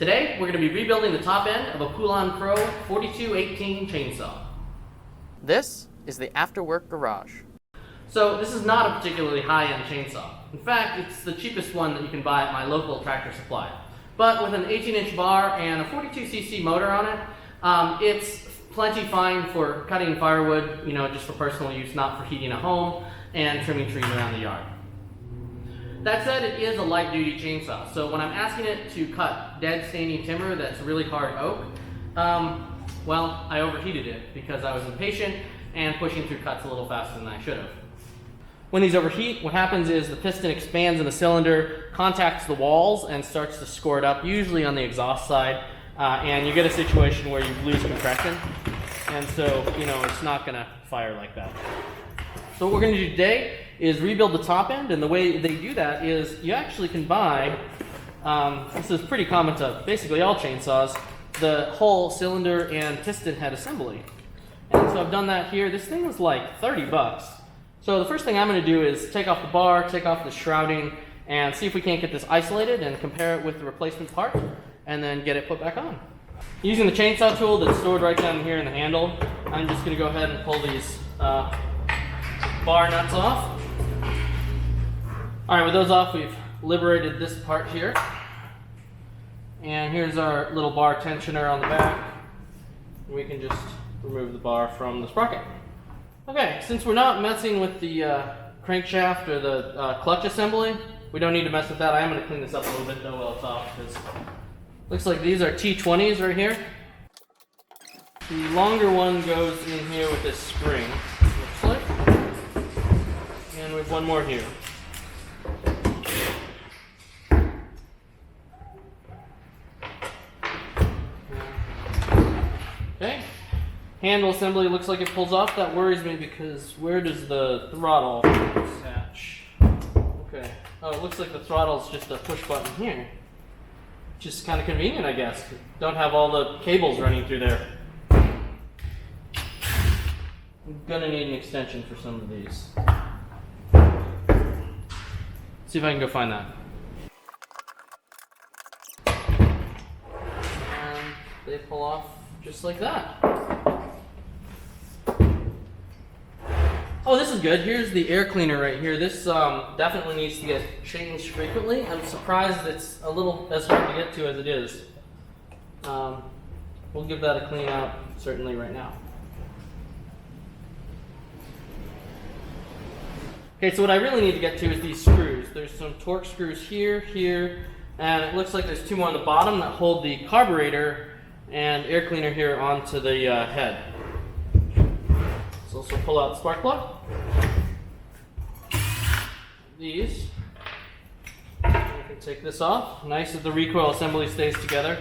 Today, we're going to be rebuilding the top end of a PoulanPro 4218 chainsaw. This is the Afterwork Garage. So this is not a particularly high-end chainsaw. In fact, it's the cheapest one that you can buy at my local Tractor Supply. But with an 18-inch bar and a 42cc motor on it, it's plenty fine for cutting firewood, just for personal use, not for heating a home and trimming trees around the yard. That said, it is a light-duty chainsaw, so when I'm asking it to cut dead standing timber that's really hard oak, well, I overheated it because I was impatient and pushing through cuts a little faster than I should have. When these overheat, what happens is the piston expands in the cylinder, contacts the walls, and starts to squirt up, usually on the exhaust side, and you get a situation where you lose compression, and so, it's not going to fire like that. So what we're going to do today is rebuild the top end, and the way they do that is you actually can buy, this is pretty common to basically all chainsaws, the whole cylinder and piston head assembly. And so I've done that here. This thing was like 30 bucks. So the first thing I'm going to do is take off the bar, take off the shrouding, and see if we can't get this isolated and compare it with the replacement part, and then get it put back on. Using the chainsaw tool that's stored right down here in the handle, I'm just going to go ahead and pull these bar nuts off. Alright, with those off, we've liberated this part here. And here's our little bar tensioner on the back. We can just remove the bar from the sprocket. Okay, since we're not messing with the crankshaft or the clutch assembly, we don't need to mess with that. I am going to clean this up a little bit though while it's off, because looks like these are T20s right here. The longer one goes in here with this spring, looks like. And we have one more here. Okay, handle assembly looks like it pulls off. That worries me because where does the throttle attach? Okay, oh, it looks like the throttle's just a push button here. Just kind of convenient, I guess. Don't have all the cables running through there. I'm gonna need an extension for some of these. See if I can go find that. And they pull off just like that. Oh, this is good. Here's the air cleaner right here. This definitely needs to get changed frequently. I'm surprised it's a little as hard to get to as it is. We'll give that a clean out certainly right now. Okay, so what I really need to get to is these screws. There's some torque screws here, here, and it looks like there's two more on the bottom that hold the carburetor and air cleaner here onto the head. So also pull out the spark plug. These. We can take this off. Nice that the recoil assembly stays together.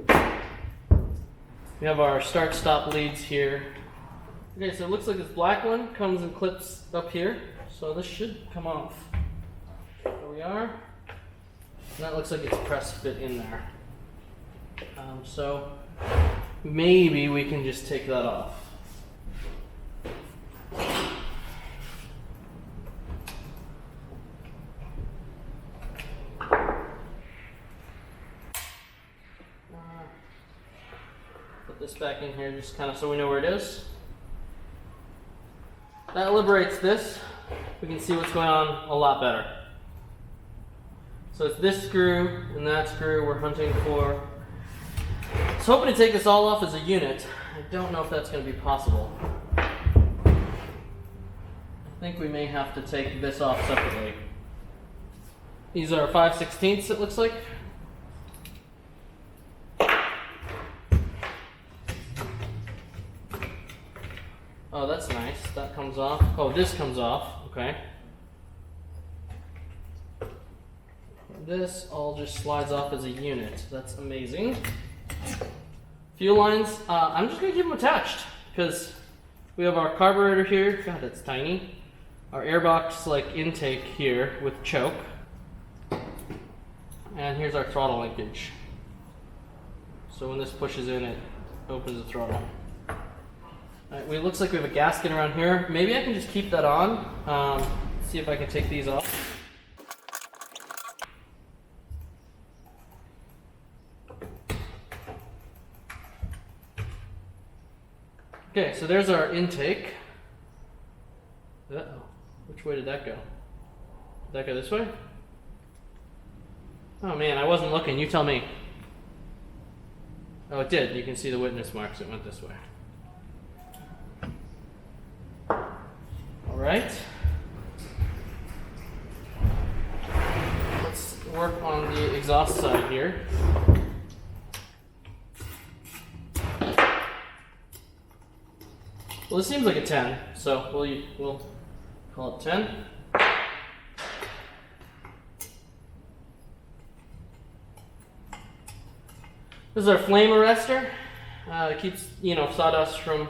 We have our start-stop leads here. Okay, so it looks like this black one comes and clips up here. So this should come off. There we are. And that looks like it's press fit in there. So maybe we can just take that off. Put this back in here just kind of so we know where it is. That liberates this. We can see what's going on a lot better. So it's this screw and that screw we're hunting for. I was hoping to take this all off as a unit. I don't know if that's going to be possible. I think we may have to take this off separately. These are 5/16 it looks like. Oh, that's nice. That comes off. Oh, this comes off. Okay. This all just slides off as a unit. That's amazing. Fuel lines. I'm just going to keep them attached because we have our carburetor here. God, it's tiny. Our airbox intake here with choke. And here's our throttle linkage. So when this pushes in, it opens the throttle. Alright, it looks like we have a gasket around here. Maybe I can just keep that on. See if I can take these off. Okay, so there's our intake. Uh-oh. Which way did that go? Did that go this way? Oh man, I wasn't looking. You tell me. Oh, it did. You can see the witness marks. It went this way. All right. Let's work on the exhaust side here. Well, this seems like a 10, so we'll call it 10. This is our flame arrestor. It keeps, sawdust from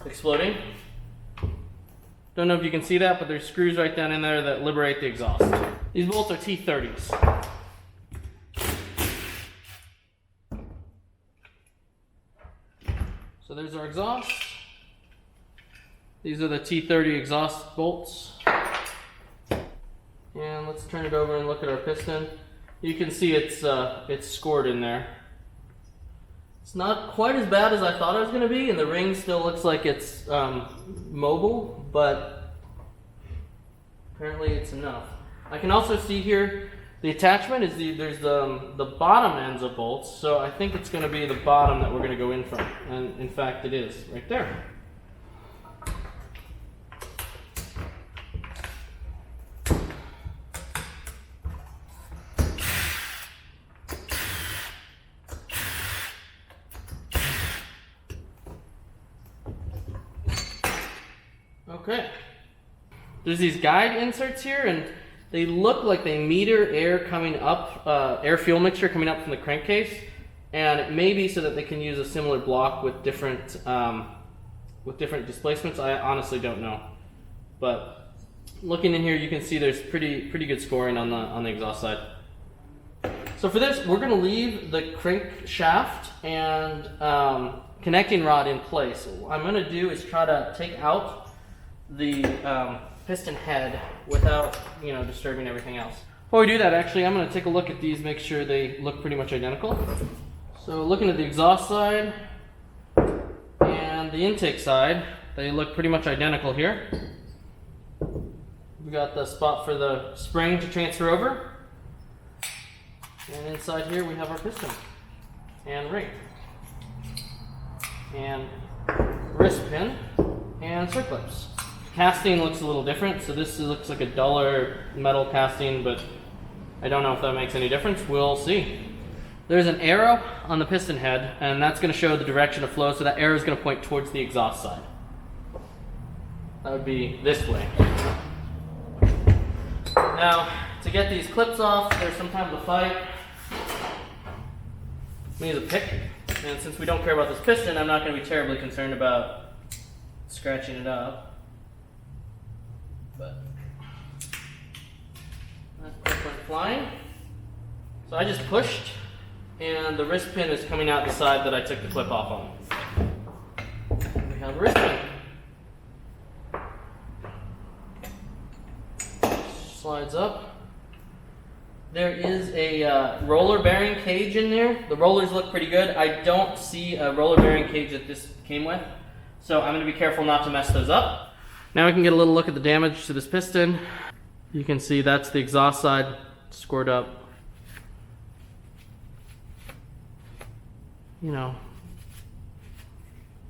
exploding. Don't know if you can see that, but there's screws right down in there that liberate the exhaust. These bolts are T30s. So there's our exhaust. These are the T30 exhaust bolts. And let's turn it over and look at our piston. You can see it's scored in there. It's not quite as bad as I thought it was going to be, and the ring still looks like it's mobile, but apparently it's enough. I can also see here the attachment is there's the bottom ends of bolts, so I think it's going to be the bottom that we're going to go in from, and in fact it is right there. Okay, there's these guide inserts here, and they look like they meter air coming up, air fuel mixture coming up from the crankcase, and it may be so that they can use a similar block with different displacements. I honestly don't know, but looking in here, you can see there's pretty good scoring on the exhaust side. So for this, we're going to leave the crank shaft and connecting rod in place. What I'm going to do is try to take out the piston head without disturbing everything else. Before we do that, actually, I'm going to take a look at these, make sure they look pretty much identical. So looking at the exhaust side and the intake side, they look pretty much identical here. We got the spot for the spring to transfer over, and inside here we have our piston and ring and wrist pin and circlips. Casting looks a little different, so this looks like a duller metal casting, but I don't know if that makes any difference. We'll see. There's an arrow on the piston head, and that's going to show the direction of flow, so that arrow is going to point towards the exhaust side. That would be this way. Now, to get these clips off, there's sometimes a fight. We need a pick, and since we don't care about this piston, I'm not going to be terribly concerned about scratching it up. But that clip went flying. So I just pushed, and the wrist pin is coming out the side that I took the clip off on. We have a wrist pin. Slides up. There is a roller bearing cage in there. The rollers look pretty good. I don't see a roller bearing cage that this came with, so I'm going to be careful not to mess those up. Now we can get a little look at the damage to this piston. You can see that's the exhaust side scored up.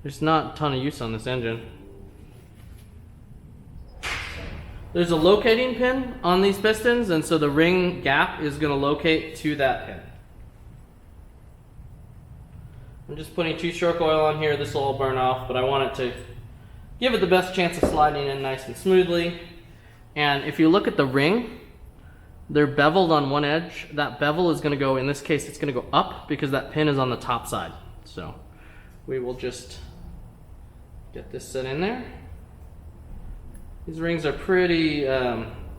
There's not a ton of use on this engine. There's a locating pin on these pistons, and so the ring gap is going to locate to that pin. I'm just putting 2-stroke oil on here. This will all burn off, but I want it to give it the best chance of sliding in nice and smoothly. And if you look at the ring, they're beveled on one edge. That bevel is going to go, in this case, it's going to go up because that pin is on the top side. So we will just get this set in there. These rings are pretty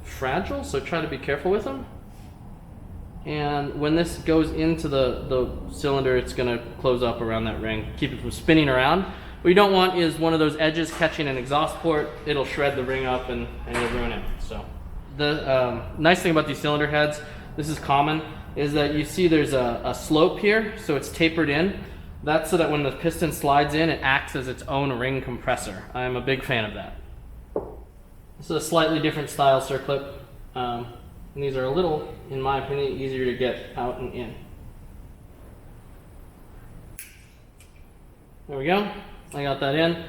fragile, so try to be careful with them. And when this goes into the cylinder, it's going to close up around that ring, keep it from spinning around. What you don't want is one of those edges catching an exhaust port. It'll shred the ring up and you'll ruin it. So the nice thing about these cylinder heads, this is common, is that you see there's a slope here, so it's tapered in. That's so that when the piston slides in, it acts as its own ring compressor. I'm a big fan of that. This is a slightly different style circlip. And these are a little, in my opinion, easier to get out and in. There we go. I got that in.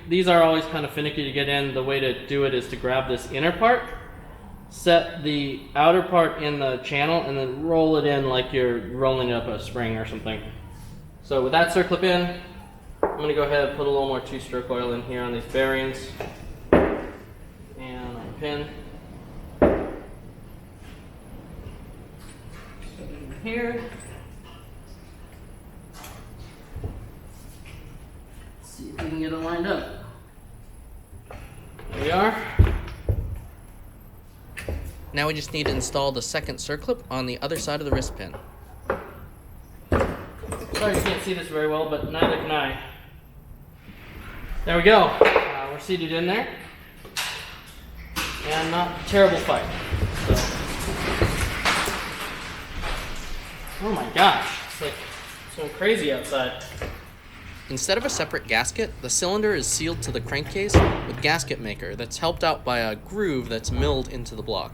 These are always kind of finicky to get in. The way to do it is to grab this inner part, set the outer part in the channel, and then roll it in like you're rolling up a spring or something. So with that circlip in, I'm going to go ahead and put a little more two-stroke oil in here on these bearings and on the pin. Here. Let's see if we can get it lined up. There we are. Now we just need to install the second circlip on the other side of the wrist pin. Sorry you can't see this very well, but neither can I. There we go. We're seated in there. And not a terrible fight. So. Oh my gosh, it's like so crazy outside. Instead of a separate gasket, the cylinder is sealed to the crankcase with gasket maker that's helped out by a groove that's milled into the block.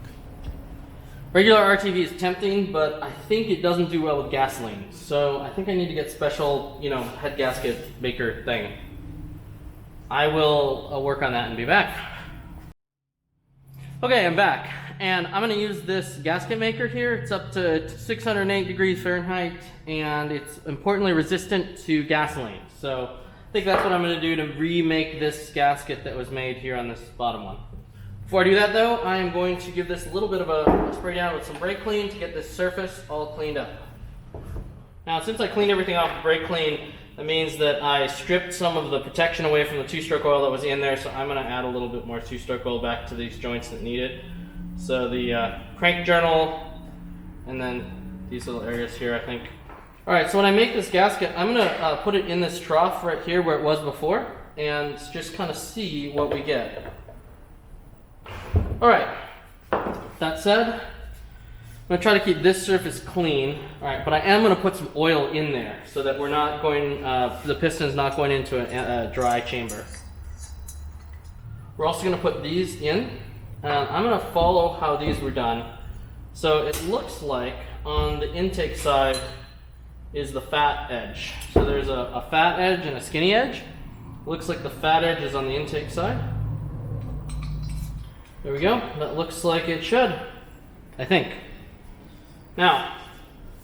Regular RTV is tempting, but I think it doesn't do well with gasoline. So I think I need to get special, head gasket maker thing. I will work on that and be back. Okay, I'm back. And I'm going to use this gasket maker here. It's up to 608 degrees Fahrenheit, and it's importantly resistant to gasoline. So I think that's what I'm going to do to remake this gasket that was made here on this bottom one. Before I do that though, I am going to give this a little bit of a spray down with some brake clean to get this surface all cleaned up. Now since I cleaned everything off with brake clean, that means that I stripped some of the protection away from the two-stroke oil that was in there, so I'm going to add a little bit more two-stroke oil back to these joints that need it. So the crank journal, and then these little areas here, I think. Alright, so when I make this gasket, I'm going to put it in this trough right here where it was before, and just kind of see what we get. Alright, that said, I'm going to try to keep this surface clean. Alright, but I am going to put some oil in there so that we're not going, the piston's not going into a dry chamber. We're also going to put these in. I'm going to follow how these were done. So it looks like on the intake side is the fat edge. So there's a fat edge and a skinny edge. Looks like the fat edge is on the intake side. There we go. That looks like it should, I think. Now,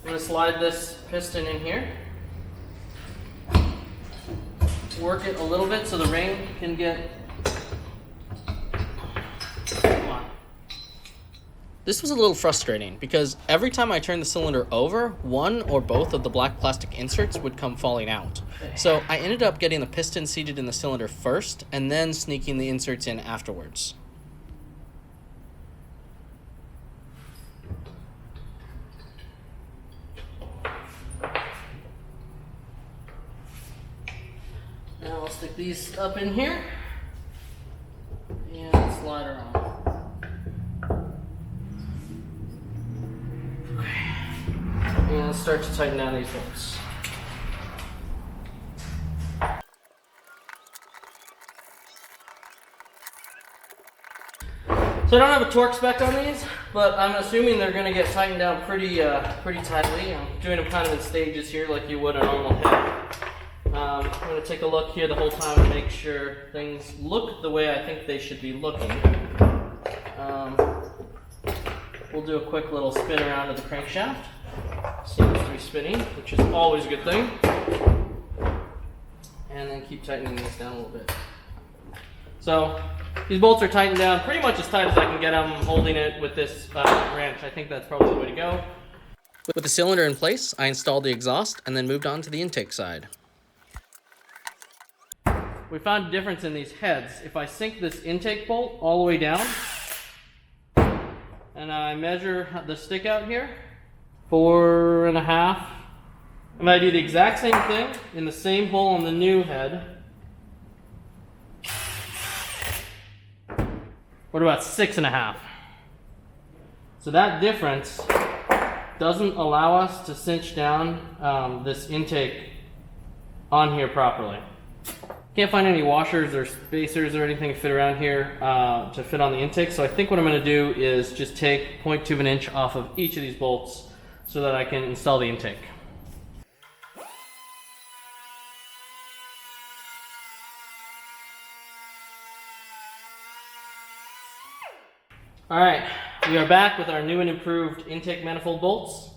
I'm going to slide this piston in here. Work it a little bit so the ring can get... Come on. This was a little frustrating because every time I turned the cylinder over, one or both of the black plastic inserts would come falling out. So I ended up getting the piston seated in the cylinder first and then sneaking the inserts in afterwards. Now I'll stick these up in here and slide her on. And start to tighten down these bolts. So I don't have a torque spec on these, but I'm assuming they're going to get tightened down pretty tightly. I'm doing them kind of in stages here like you would a normal head. I'm going to take a look here the whole time and make sure things look the way I think they should be looking. We'll do a quick little spin around of the crankshaft. Seems to be spinning, which is always a good thing. And then keep tightening these down a little bit. So these bolts are tightened down pretty much as tight as I can get them, holding it with this wrench. I think that's probably the way to go. With the cylinder in place, I installed the exhaust and then moved on to the intake side. We found a difference in these heads. If I sink this intake bolt all the way down, and I measure the stick out here, 4.5. And I do the exact same thing in the same hole on the new head. What about 6.5? So that difference doesn't allow us to cinch down this intake on here properly. Can't find any washers or spacers or anything to fit around here to fit on the intake, so I think what I'm going to do is just take 0.2 of an inch off of each of these bolts so that I can install the intake. Alright, we are back with our new and improved intake manifold bolts.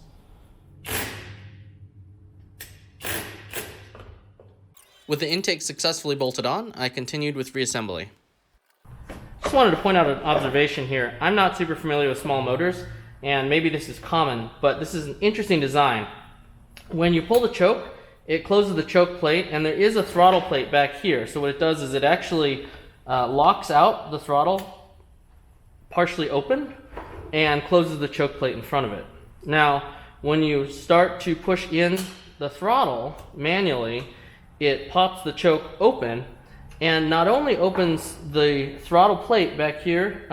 With the intake successfully bolted on, I continued with reassembly. Just wanted to point out an observation here. I'm not super familiar with small motors, and maybe this is common, but this is an interesting design. When you pull the choke, it closes the choke plate, and there is a throttle plate back here. So what it does is it actually locks out the throttle partially open and closes the choke plate in front of it. Now, when you start to push in the throttle manually, it pops the choke open and not only opens the throttle plate back here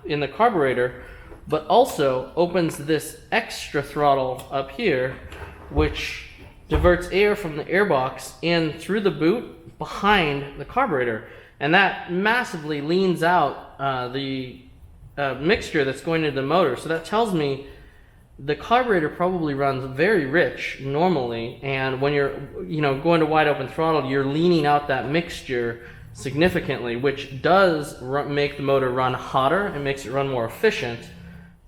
in the carburetor, but also opens this extra throttle up here, which diverts air from the airbox in through the boot behind the carburetor. And that massively leans out the mixture that's going into the motor. So that tells me the carburetor probably runs very rich normally, and when you're going to wide open throttle, you're leaning out that mixture significantly, which does make the motor run hotter and makes it run more efficient.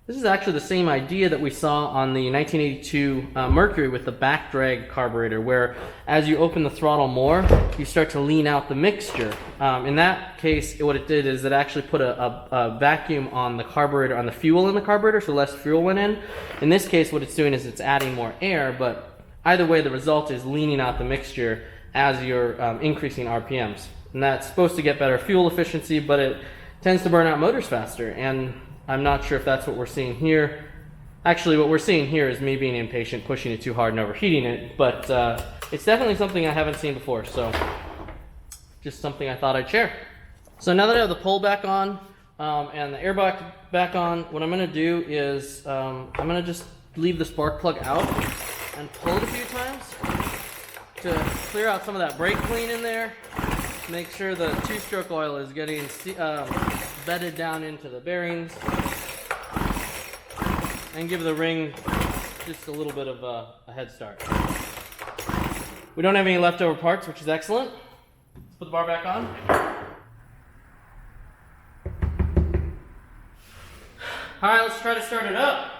This is actually the same idea that we saw on the 1982 Mercury with the back drag carburetor, where as you open the throttle more, you start to lean out the mixture. In that case, what it did is it actually put a vacuum on the carburetor, on the fuel in the carburetor, so less fuel went in. In this case, what it's doing is it's adding more air, but either way, the result is leaning out the mixture as you're increasing RPMs. And that's supposed to get better fuel efficiency, but it tends to burn out motors faster, and I'm not sure if that's what we're seeing here. Actually, what we're seeing here is me being impatient, pushing it too hard and overheating it, but it's definitely something I haven't seen before, so just something I thought I'd share. So now that I have the pull back on and the air back on, what I'm going to do is I'm going to just leave the spark plug out and pull it a few times to clear out some of that brake clean in there. Make sure the two-stroke oil is getting bedded down into the bearings, and give the ring just a little bit of a head start. We don't have any leftover parts, which is excellent. Let's put the bar back on. Alright, let's try to start it up.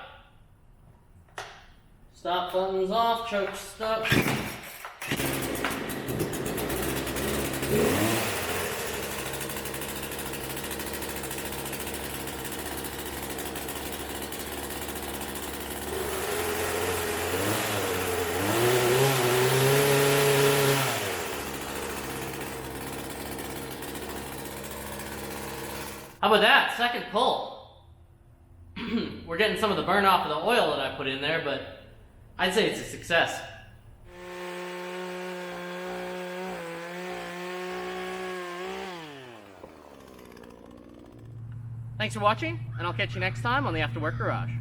Stop button's off, choke stuck. How about that? Second pull. We're getting some of the burn off of the oil that I put in there, but I'd say it's a success. Thanks for watching, and I'll catch you next time on the After Work Garage.